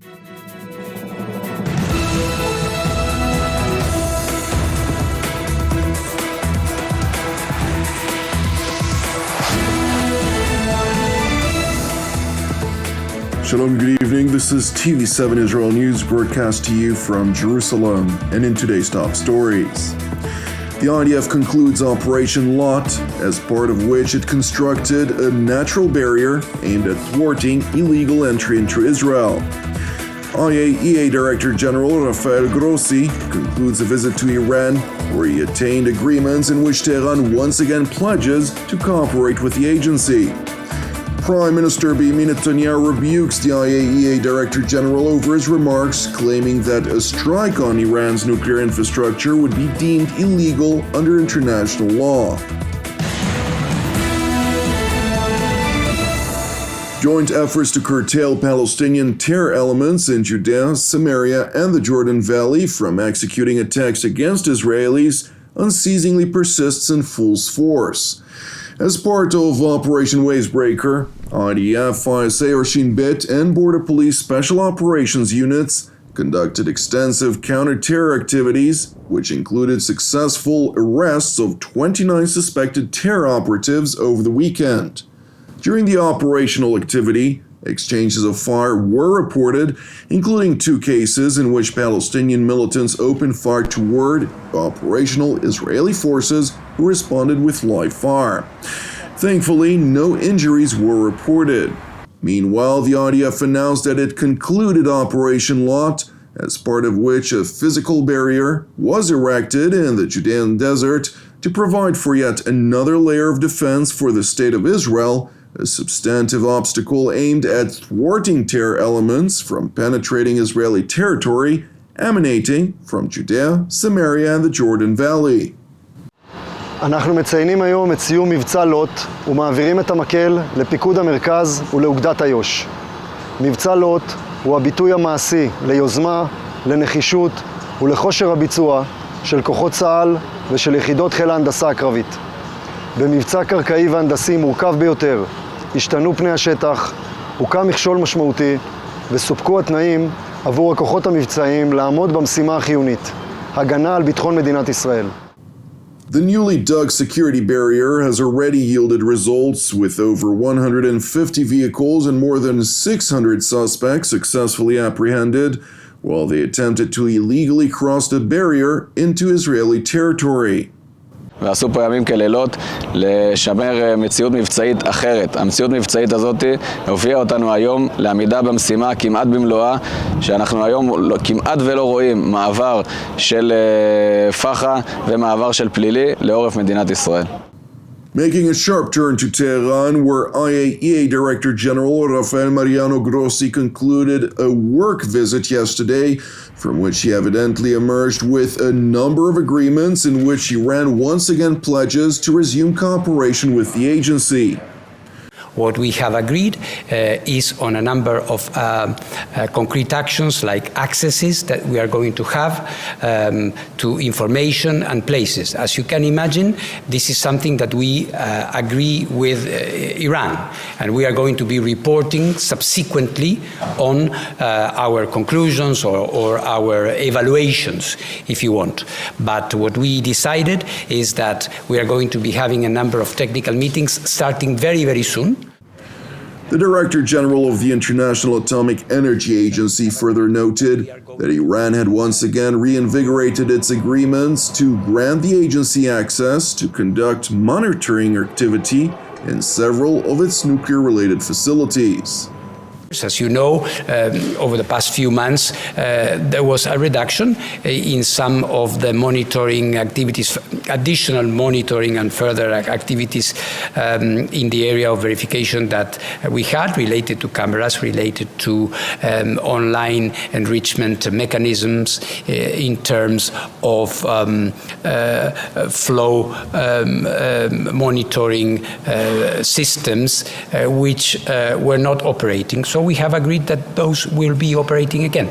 Shalom, good evening. This is TV7 Israel News broadcast to you from Jerusalem, and in today's top stories. The IDF concludes Operation Lot, as part of which it constructed a natural barrier aimed at thwarting illegal entry into Israel. AIEA Director General Rafael Grossi concludes a visit to Iran, where he attained agreements in which Tehran once again pledges to cooperate with the agency. Prime Minister Beniamin Netanyahu rebukes the AIEA Director General over his remarks, claiming that a strike on Iran's nuclear infrastructure would be deemed illegal under international law. Joint efforts to curtail Palestinian terror elements in Judea, Samaria, and the Jordan Valley from executing attacks against Israelis unceasingly persists in full force. As part of Operation Wavebreaker, IDF, ISA, Shin Bet, and Border Police Special Operations units conducted extensive counter-terror activities, which included successful arrests of 29 suspected terror operatives over the weekend. During the operational activity, exchanges of fire were reported, including 2 cases in which Palestinian militants opened fire toward operational Israeli forces who responded with live fire. Thankfully, no injuries were reported. Meanwhile, the IDF announced that it concluded Operation Lot, as part of which a physical barrier was erected in the Judean desert to provide for yet another layer of defense for the State of Israel, a substantive obstacle aimed at thwarting terror elements from penetrating Israeli territory emanating from Judea, Samaria, and the Jordan Valley. אנחנו מציינים היום את סיום מבצע לוט ומעבירים את המקל לפיקוד המרכז ולאוגדת איו"ש. מבצע לוט הוא הביטוי המעשי ליוזמה, לנחישות ולכושר הביצוע של כוחות צה"ל ושל יחידות חיל ההנדסה הקרבית. במבצע קרקעי והנדסי מורכב ביותר השתנו פני השטח, הוקם מכשול משמעותי וסופקו התנאים עבור הכוחות המבצעיים לעמוד במשימה החיונית, הגנה על ביטחון מדינת ישראל. The newly dug security barrier has already yielded results, with over 150 vehicles and more than 600 suspects successfully apprehended, while they attempted to illegally cross the barrier into Israeli territory. ועשו פה ימים כלילות לשמר מציאות מבצעית אחרת. המציאות מבצעית הזאת הובילה אותנו היום לעמידה במשימה כמעט במלואה, שאנחנו היום כמעט ולא רואים מעבר של פחה ומעבר של פלילי לעורף מדינת ישראל. Making a sharp turn to Tehran, where AIEA Director General Rafael Grossi concluded a work visit yesterday, from which he evidently emerged with a number of agreements in which Iran once again pledges to resume cooperation with the agency. What we have agreed is on a number of concrete actions like accesses that we are going to have to information and places. As you can imagine, this is something that we agree with Iran, and we are going to be reporting subsequently on our conclusions or our evaluations, if you want. But what we decided is that we are going to be having a number of technical meetings starting very, very soon. The Director General of the International Atomic Energy Agency further noted that Iran had once again reinvigorated its agreements to grant the agency access to conduct monitoring activity in several of its nuclear-related facilities. As you know, over the past few months, there was a reduction in some of the monitoring activities, additional monitoring and further activities in the area of verification that we had related to cameras, related to online enrichment mechanisms in terms of flow monitoring systems which were not operating. So we have agreed that those will be operating again.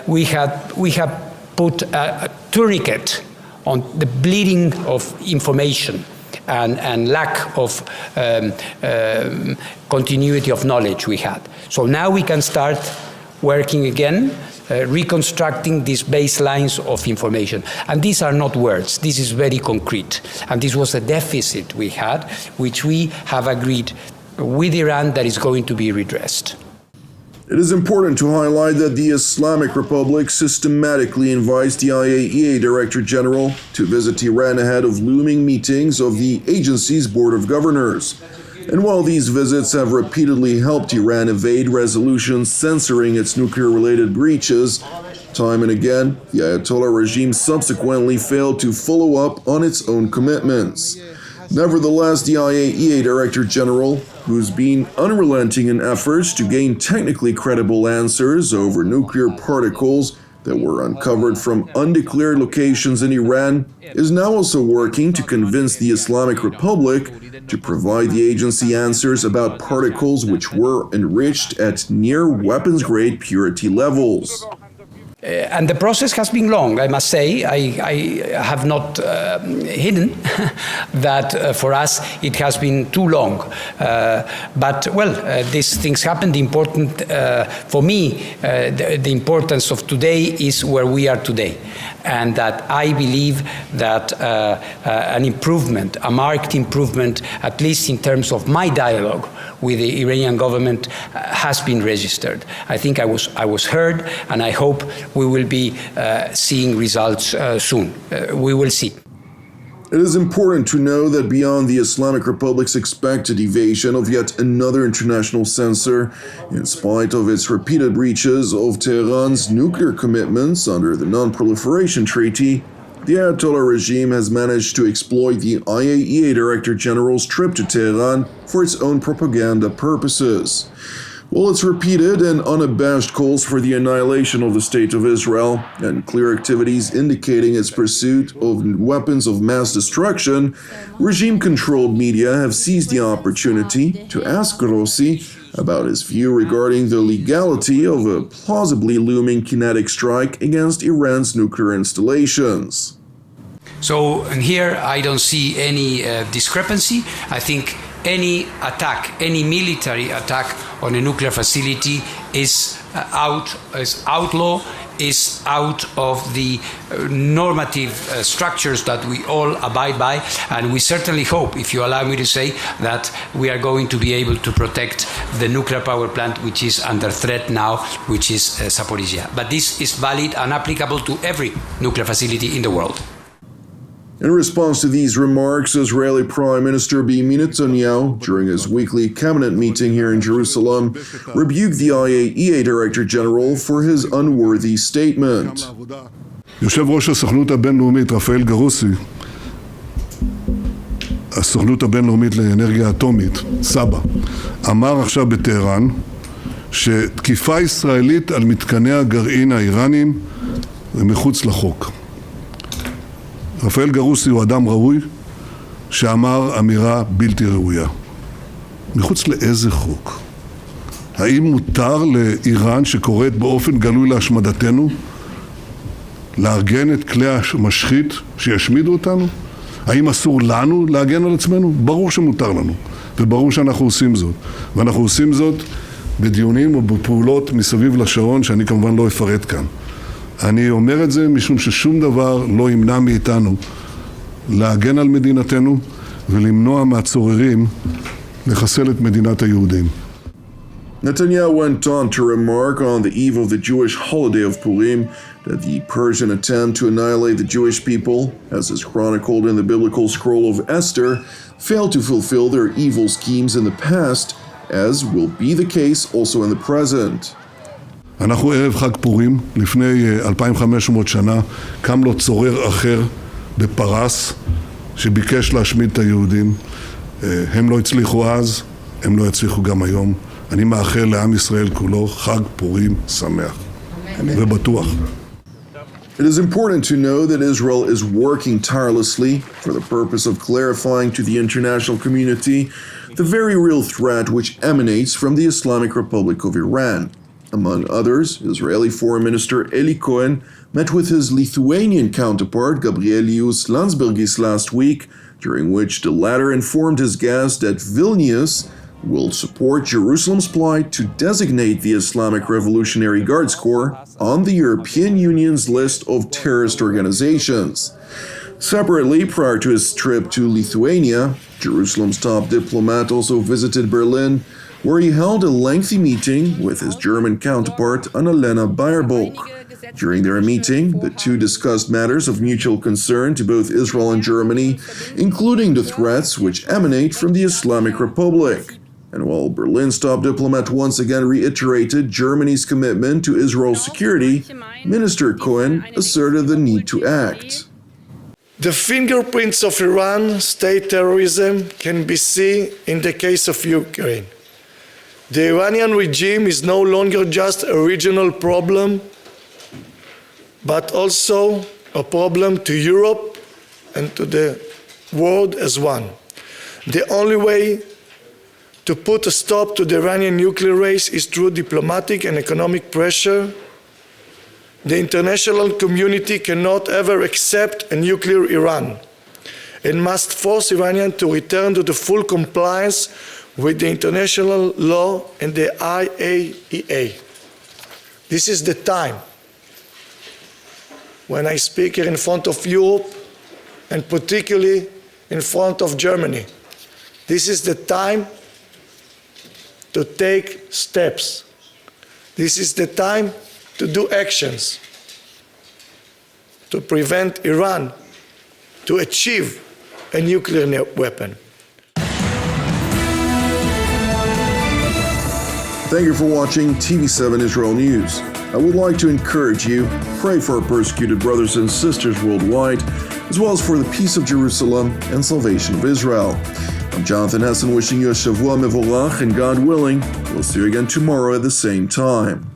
We have put a tourniquet on the bleeding of information and lack of continuity of knowledge we had. So now we can start working again, reconstructing these baselines of information. And these are not words, this is very concrete. And this was a deficit we had, which we have agreed with Iran that is going to be redressed. It is important to highlight that the Islamic Republic systematically invites the IAEA Director General to visit Iran ahead of looming meetings of the agency's Board of Governors. And while these visits have repeatedly helped Iran evade resolutions censoring its nuclear-related breaches, time and again, the Ayatollah regime subsequently failed to follow up on its own commitments. Nevertheless, the IAEA Director General, who's been unrelenting in efforts to gain technically credible answers over nuclear particles that were uncovered from undeclared locations in Iran, is now also working to convince the Islamic Republic to provide the agency answers about particles which were enriched at near weapons-grade purity levels. And the process has been long, I must say. I have not hidden that for us it has been too long. But, these things happen. The important, for me, the importance of today is where we are today. And that I believe that an improvement, a marked improvement, at least in terms of my dialogue with the Iranian government, has been registered. I think I was heard, and I hope we will be seeing results soon. We will see. It is important to know that beyond the Islamic Republic's expected evasion of yet another international censor, in spite of its repeated breaches of Tehran's nuclear commitments under the Non-Proliferation Treaty, the Ayatollah regime has managed to exploit the IAEA Director General's trip to Tehran for its own propaganda purposes. While its repeated and unabashed calls for the annihilation of the State of Israel and clear activities indicating its pursuit of weapons of mass destruction, regime-controlled media have seized the opportunity to ask Grossi about his view regarding the legality of a plausibly looming kinetic strike against Iran's nuclear installations. So, and here I don't see any discrepancy. I think any attack, any military attack on a nuclear facility is outlaw, is out of the normative structures that we all abide by, and we certainly hope, if you allow me to say, that we are going to be able to protect the nuclear power plant which is under threat now, which is Zaporizhia. But this is valid and applicable to every nuclear facility in the world. In response to these remarks, Israeli Prime Minister Beniamin Netanyahu, during his weekly cabinet meeting here in Jerusalem, rebuked the IAEA Director General for his unworthy statement. יושב ראש הסוכנות הבינלאומית רפאל גרוסי, הסוכנות הבינלאומית לאנרגיה אטומית, סבא, אמר עכשיו בטהרן שתקיפה ישראלית על מתקני הגרעין האיראנים זה מחוץ לחוק. רפאל גרוסי הוא אדם ראוי שאמר אמירה בלתי ראויה. מחוץ לאיזה חוק? האם מותר לאיראן שקוראת באופן גלוי להשמדתנו לארגן את כלי המשחית שישמידו אותנו? האם אסור לנו להגן על עצמנו? ברור שמותר לנו, וברור שאנחנו עושים זאת. ואנחנו עושים זאת בדיונים ובפעולות מסביב לשעון שאני כמובן לא אפרט כאן. אני אומר את זה משום ששום דבר לא ימנע מאיתנו להגן על מדינתנו ולמנוע מהצוררים לחסל את מדינת היהודים. Netanyahu went on to remark on the eve of the Jewish holiday of Purim that the Persian attempt to annihilate the Jewish people, as is chronicled in the biblical scroll of Esther, failed to fulfill their evil schemes in the past, as will be the case also in the present. אנחנו ערב חג פורים, לפני 2500 שנה, קם לו צורר אחר בפרס שביקש להשמיד את היהודים. הם לא הצליחו אז, הם לא יצליחו גם היום. אני מאחל לעם ישראל כולו חג פורים שמח ובטוח. It is important to know that Israel is working tirelessly for the purpose of clarifying to the international community the very real threat which emanates from the Islamic Republic of Iran. Among others, Israeli Foreign Minister Eli Cohen met with his Lithuanian counterpart Gabrielius Landsbergis last week, during which the latter informed his guest that Vilnius will support Jerusalem's plight to designate the Islamic Revolutionary Guards Corps on the European Union's list of terrorist organizations. Separately, prior to his trip to Lithuania, Jerusalem's top diplomat also visited Berlin, where he held a lengthy meeting with his German counterpart Annalena Baerbock. During their meeting, the two discussed matters of mutual concern to both Israel and Germany, including the threats which emanate from the Islamic Republic. And while Berlin's top diplomat once again reiterated Germany's commitment to Israel's security, Minister Cohen asserted the need to act. The fingerprints of Iran state terrorism can be seen in the case of Ukraine. The Iranian regime is no longer just a regional problem, but also a problem to Europe and to the world as one. The only way to put a stop to the Iranian nuclear race is through diplomatic and economic pressure. The international community cannot ever accept a nuclear Iran and must force Iranians to return to the full compliance with the international law and the AIEA. This is the time when I speak here in front of Europe and particularly in front of Germany. This is the time to take steps. This is the time to do actions to prevent Iran to achieve a nuclear weapon. Thank you for watching TV7 Israel News. I would like to encourage you, pray for our persecuted brothers and sisters worldwide, as well as for the peace of Jerusalem and salvation of Israel. I'm Jonathan Hessen wishing you a Shavua Mevorach, and God willing, we'll see you again tomorrow at the same time.